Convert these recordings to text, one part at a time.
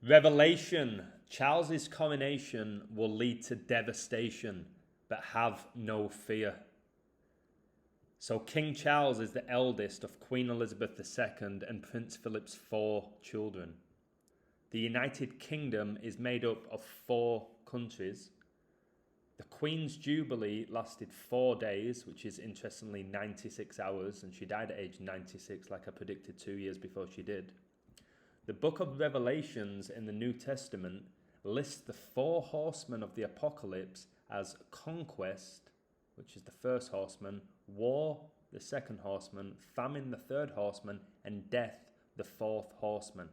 Revelation. Charles's coronation will lead to devastation, but have no fear. So King Charles is the eldest of Queen Elizabeth II and Prince Philip's 4 children. The United Kingdom is made up of 4 countries. The Queen's Jubilee lasted 4 days, which is interestingly 96 hours, and she died at age 96 like I predicted 2 years before she did. The book of Revelations in the New Testament lists the 4 horsemen of the apocalypse as conquest, which is the first horseman, war, the second horseman, famine, the third horseman, and death, the 4th horseman.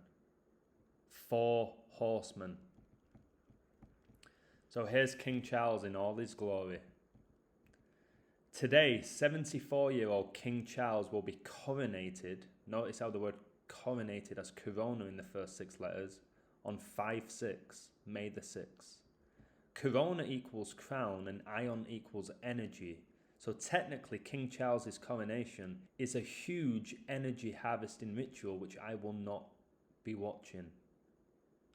4 horsemen. So here's King Charles in all his glory. Today, 74-year-old King Charles will be coronated. Notice how the word coronated has corona in the first 6 letters, on 5/6, May the 6th. Corona equals crown and ion equals energy. So technically King Charles's coronation is a huge energy harvesting ritual which I will not be watching.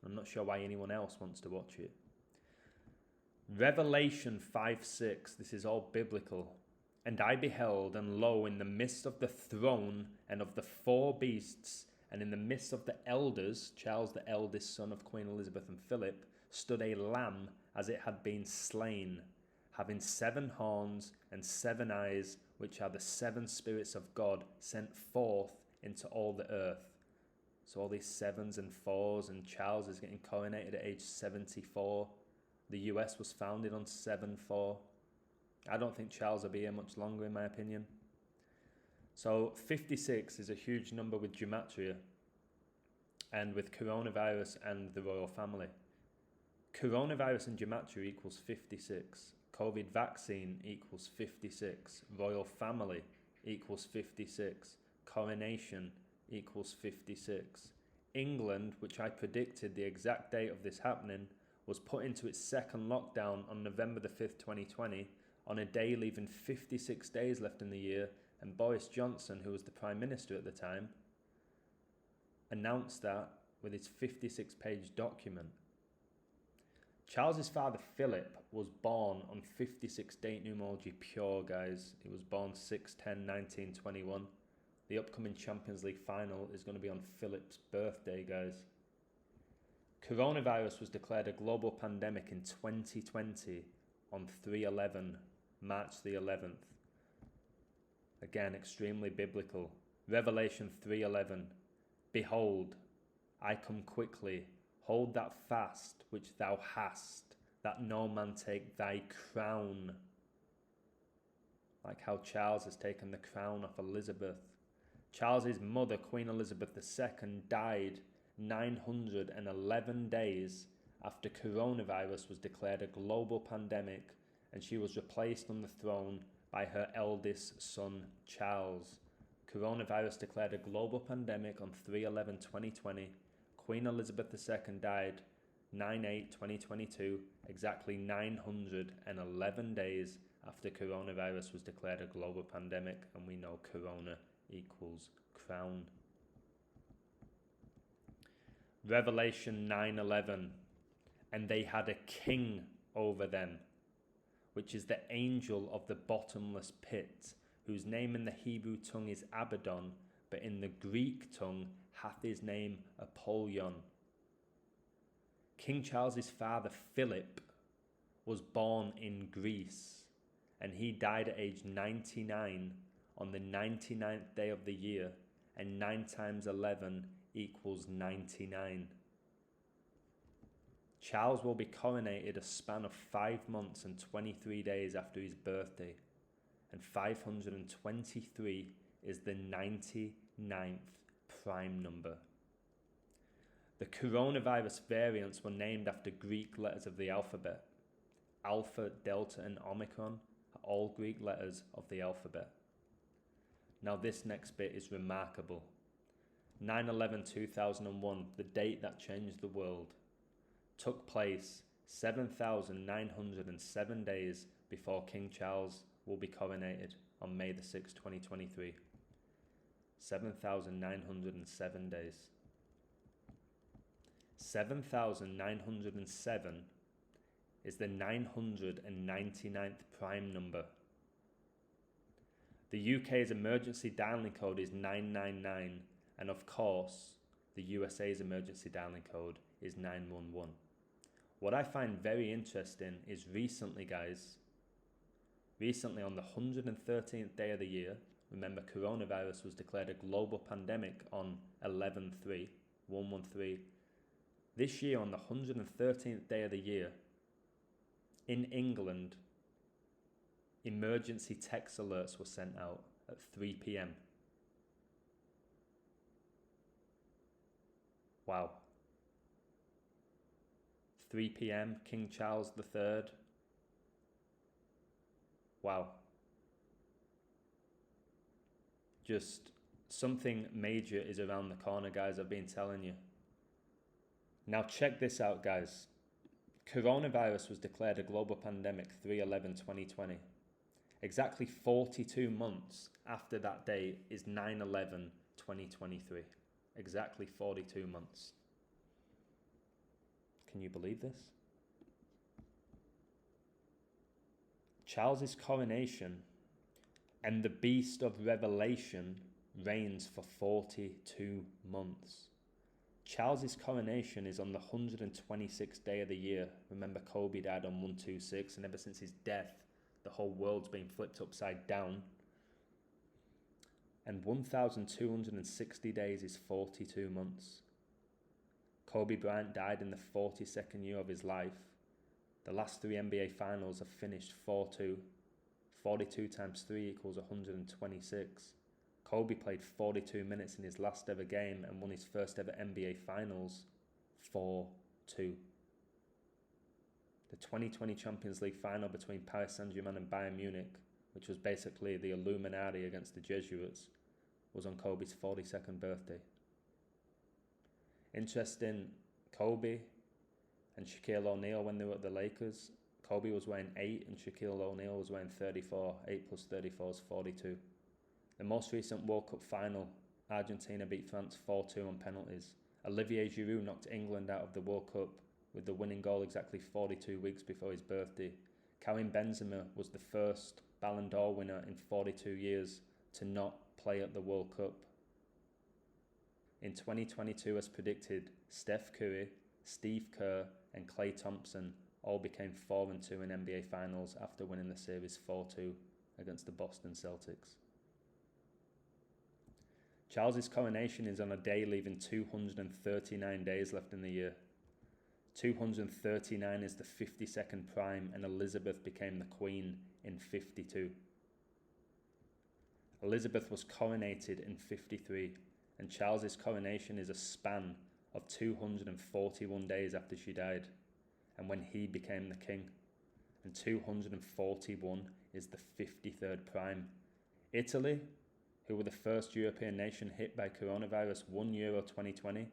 I'm not sure why anyone else wants to watch it. Revelation 5:6, this is all biblical. And I beheld, and lo, in the midst of the throne and of the 4 beasts, and in the midst of the elders, Charles the eldest son of Queen Elizabeth and Philip, stood a lamb as it had been slain, having 7 horns and 7 eyes, which are the 7 spirits of God sent forth into all the earth. So all these 7s and 4s, and Charles is getting coronated at age 74. The US was founded on 7/4. I don't think Charles will be here much longer, in my opinion. So 56 is a huge number with Gematria and with coronavirus and the royal family. Coronavirus and Gematria equals 56. COVID vaccine equals 56. Royal family equals 56. Coronation equals 56. England, which I predicted the exact date of this happening, was put into its 2nd lockdown on November the 5th, 2020, on a day leaving 56 days left in the year, and Boris Johnson, who was the Prime Minister at the time, announced that with his 56-page document. Charles's father Philip was born on 56 date numerology pure, guys. He was born 6/10/1921. The upcoming Champions League final is going to be on Philip's birthday, guys. Coronavirus was declared a global pandemic in 2020 on 3/11, March the 11th. Again, extremely biblical. Revelation 3:11. Behold, I come quickly. Hold that fast which thou hast, that no man take thy crown. Like how Charles has taken the crown off Elizabeth. Charles's mother, Queen Elizabeth II, died 911 days after coronavirus was declared a global pandemic, and she was replaced on the throne by her eldest son, Charles. Coronavirus declared a global pandemic on 3/11/2020. Queen Elizabeth II died 9/8/2022, exactly 911 days after coronavirus was declared a global pandemic, and we know corona equals crown. Revelation 9:11, and they had a king over them, which is the angel of the bottomless pit, whose name in the Hebrew tongue is Abaddon, but in the Greek tongue hath his name Apollyon. King Charles's father Philip was born in Greece, and he died at age 99 on the 99th day of the year, and 9 times 11 equals 99. Charles will be coronated a span of 5 months and 23 days after his birthday, and 523 is the 99th prime number. The coronavirus variants were named after Greek letters of the alphabet. Alpha, Delta, and Omicron are all Greek letters of the alphabet. Now this next bit is remarkable. 9/11/2001, the date that changed the world, took place 7,907 days before King Charles will be coronated on May the 6th, 2023. 7,907 days. 7,907 is the 999th prime number. The UK's emergency dialing code is 999, and of course, the USA's emergency dialing code is 911. What I find very interesting is recently on the 113th day of the year, remember coronavirus was declared a global pandemic on 11/3/113. This year on the 113th day of the year, in England, emergency text alerts were sent out at 3 p.m. Wow. 3 p.m, King Charles III. Wow. Just something major is around the corner, guys, I've been telling you. Now check this out, guys. Coronavirus was declared a global pandemic 3/11/2020. Exactly 42 months after that date is 9/11/2023. Exactly 42 months. Can you believe this? Charles's coronation and the beast of Revelation reigns for 42 months. Charles's coronation is on the 126th day of the year. Remember, Kobe died on 126, and ever since his death, the whole world's been flipped upside down. And 1,260 days is 42 months. Kobe Bryant died in the 42nd year of his life. The last 3 NBA finals have finished 4-2. 42 times 3 equals 126. Kobe played 42 minutes in his last ever game and won his first ever NBA finals 4-2. The 2020 Champions League final between Paris Saint-Germain and Bayern Munich, which was basically the Illuminati against the Jesuits, was on Kobe's 42nd birthday. Interesting, Kobe and Shaquille O'Neal, when they were at the Lakers, Kobe was wearing 8 and Shaquille O'Neal was wearing 34. 8 plus 34 is 42. The most recent World Cup final, Argentina beat France 4-2 on penalties. Olivier Giroud knocked England out of the World Cup with the winning goal exactly 42 weeks before his birthday. Karim Benzema was the first Ballon d'Or winner in 42 years to not play at the World Cup. In 2022, as predicted, Steph Curry, Steve Kerr and Klay Thompson all became 4-2 in NBA Finals after winning the series 4-2 against the Boston Celtics. Charles's coronation is on a day leaving 239 days left in the year. 239 is the 52nd prime, and Elizabeth became the Queen in 52. Elizabeth was coronated in 53, and Charles's coronation is a span of 241 days after she died and when he became the king. And 241 is the 53rd prime. Italy, who were the first European nation hit by coronavirus, won Euro 2020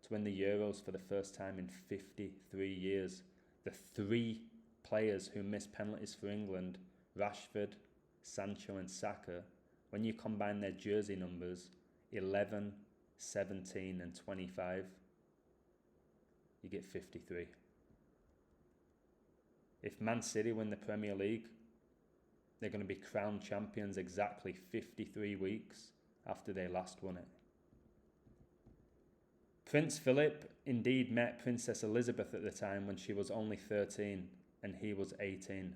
to win the Euros for the first time in 53 years. The 3 players who missed penalties for England, Rashford, Sancho and Saka, when you combine their jersey numbers, 11, 17 and 25, you get 53. If Man City win the Premier League, they're going to be crowned champions exactly 53 weeks after they last won it. Prince Philip indeed met Princess Elizabeth at the time when she was only 13 and he was 18.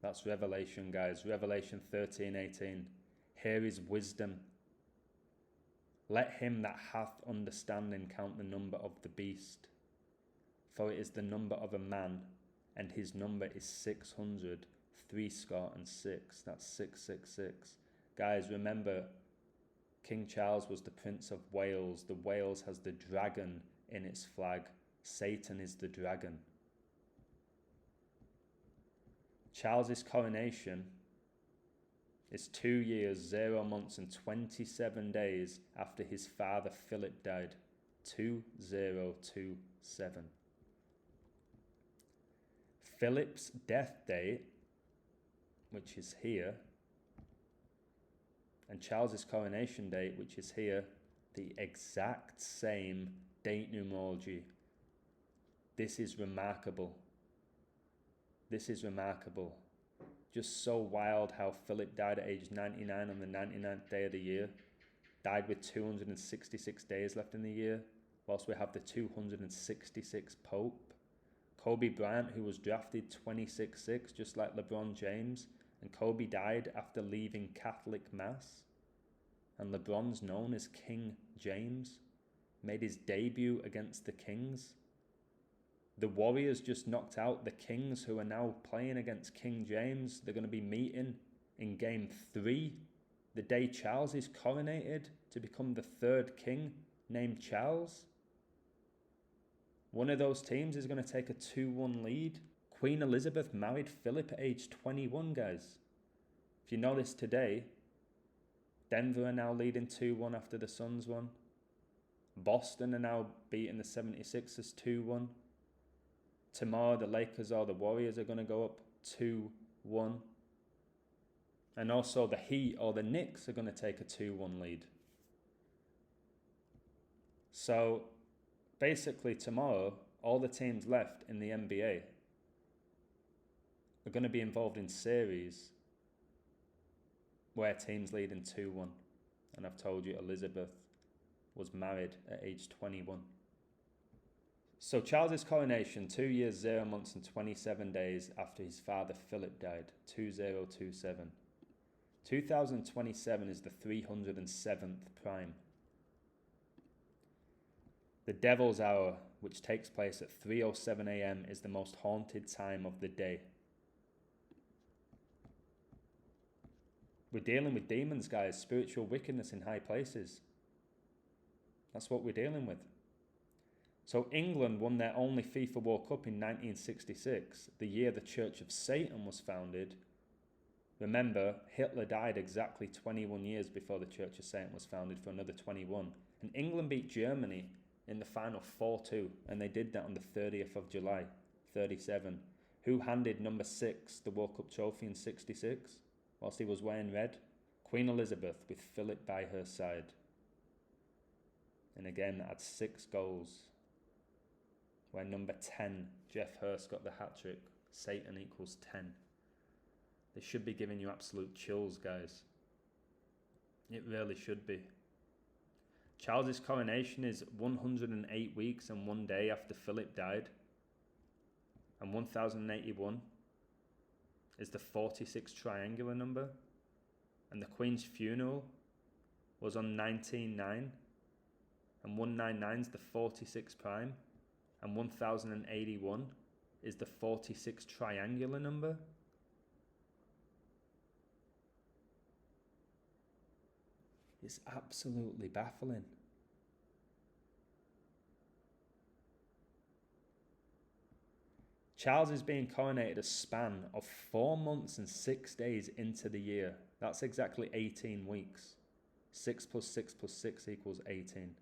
That's Revelation, guys. Revelation 13:18. Here is wisdom. Let him that hath understanding count the number of the beast, for it is the number of a man, and his number is 666. That's 666. Guys, remember, King Charles was the Prince of Wales. The Wales has the dragon in its flag. Satan is the dragon. Charles's coronation is 2 years, 0 months and 27 days after his father Philip died. 2027. Philip's death date, which is here, and Charles's coronation date, which is here, the exact same date numerology. This is remarkable. This is remarkable. Just so wild how Philip died at age 99 on the 99th day of the year. Died with 266 days left in the year, whilst we have the 266th Pope. Kobe Bryant, who was drafted 26-6, just like LeBron James, and Kobe died after leaving Catholic Mass. And LeBron's known as King James, made his debut against the Kings. The Warriors just knocked out the Kings, who are now playing against King James. They're going to be meeting in Game 3, the day Charles is coronated to become the third king named Charles. One of those teams is going to take a 2-1 lead. Queen Elizabeth married Philip at age 21, guys. If you notice today, Denver are now leading 2-1 after the Suns won. Boston are now beating the 76ers 2-1. Tomorrow, the Lakers or the Warriors are going to go up 2-1. And also the Heat or the Knicks are going to take a 2-1 lead. So basically tomorrow, all the teams left in the NBA are going to be involved in series where teams lead in 2-1. And I've told you Elizabeth was married at age 21. So Charles's coronation, 2 years, 0 months and 27 days after his father Philip died, 2027. 2027 is the 307th prime. The Devil's Hour, which takes place at 3:07 a.m, is the most haunted time of the day. We're dealing with demons, guys, spiritual wickedness in high places. That's what we're dealing with. So England won their only FIFA World Cup in 1966, the year the Church of Satan was founded. Remember, Hitler died exactly 21 years before the Church of Satan was founded for another 21. And England beat Germany in the final 4-2, and they did that on the 30th of July, 37. Who handed number 6 the World Cup trophy in 66, whilst he was wearing red? Queen Elizabeth, with Philip by her side. And again, had 6 goals. Where number 10, Jeff Hurst, got the hat-trick. Satan equals 10. They should be giving you absolute chills, guys. It really should be. Charles's coronation is 108 weeks and 1 day after Philip died. And 1081 is the 46 triangular number. And the Queen's funeral was on 19-9. And 199 is the 46 prime. And 1081 is the 46 triangular number. It's absolutely baffling. Charles is being coronated a span of 4 months and 6 days into the year. That's exactly 18 weeks. 6 plus 6 plus 6 equals 18.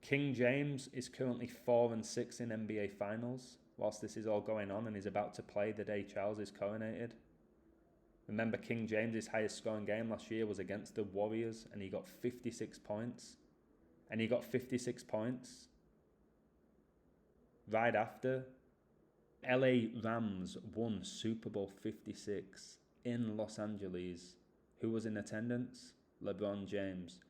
King James is currently 4-6 in NBA Finals, whilst this is all going on, and is about to play the day Charles is coronated. Remember, King James's highest scoring game last year was against the Warriors, and he got 56 points. And he got 56 points right after LA Rams won Super Bowl 56 in Los Angeles. Who was in attendance? LeBron James.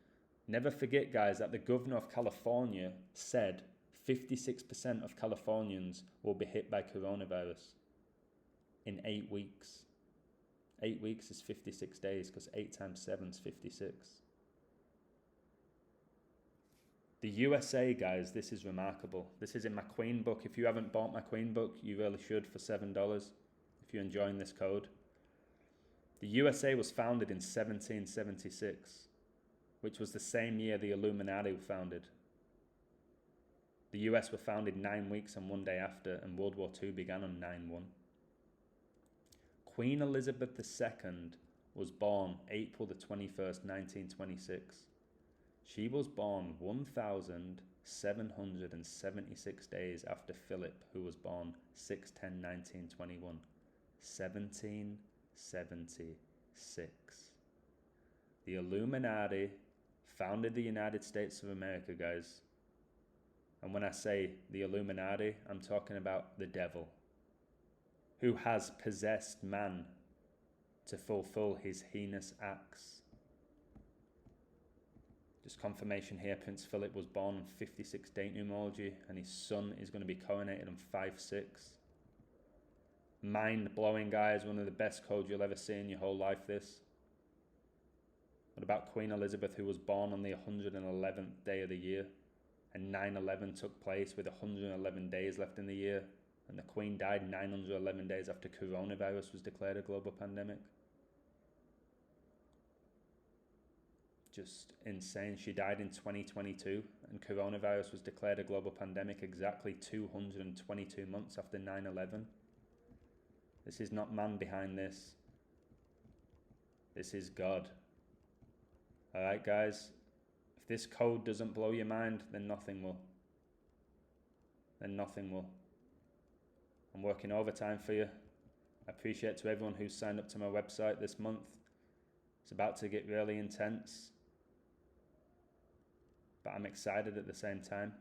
Never forget, guys, that the governor of California said 56% of Californians will be hit by coronavirus in 8 weeks. 8 weeks is 56 days, because 8 times 7 is 56. The USA, guys, this is remarkable. This is in my Queen book. If you haven't bought my Queen book, you really should for $7 if you're enjoying this code. The USA was founded in 1776, which was the same year the Illuminati were founded. The US were founded 9 weeks and 1 day after, and World War II began on 9/1. Queen Elizabeth II was born April the 21st, 1926. She was born 1,776 days after Philip, who was born 6/10/1921. 1776. The Illuminati founded the United States of America, guys. And when I say the Illuminati, I'm talking about the devil, who has possessed man to fulfill his heinous acts. Just confirmation here, Prince Philip was born on 56 date numerology, and his son is going to be coronated on 5/6. Mind-blowing, guys. One of the best codes you'll ever see in your whole life, this. What about Queen Elizabeth, who was born on the 111th day of the year? And 9/11 took place with 111 days left in the year. And the Queen died 911 days after coronavirus was declared a global pandemic. Just insane. She died in 2022, and coronavirus was declared a global pandemic exactly 222 months after 9/11. This is not man behind this. This is God. Alright, guys? If this code doesn't blow your mind, then nothing will. Then nothing will. I'm working overtime for you. I appreciate to everyone who's signed up to my website this month. It's about to get really intense, but I'm excited at the same time.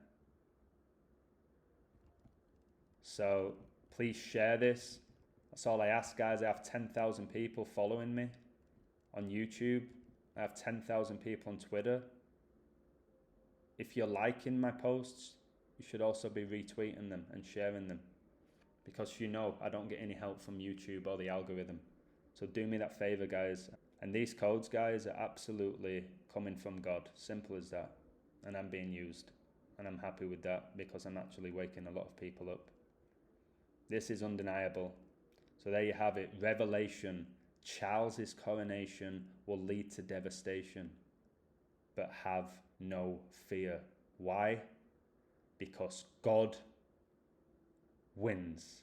So please share this. That's all I ask, guys. I have 10,000 people following me on YouTube. I have 10,000 people on Twitter. If you're liking my posts, you should also be retweeting them and sharing them, because you know I don't get any help from YouTube or the algorithm. So do me that favor, guys. And these codes, guys, are absolutely coming from God. Simple as that. And I'm being used. And I'm happy with that, because I'm actually waking a lot of people up. This is undeniable. So there you have it. Revelation. Charles's coronation will lead to devastation. But have no fear. Why? Because God wins.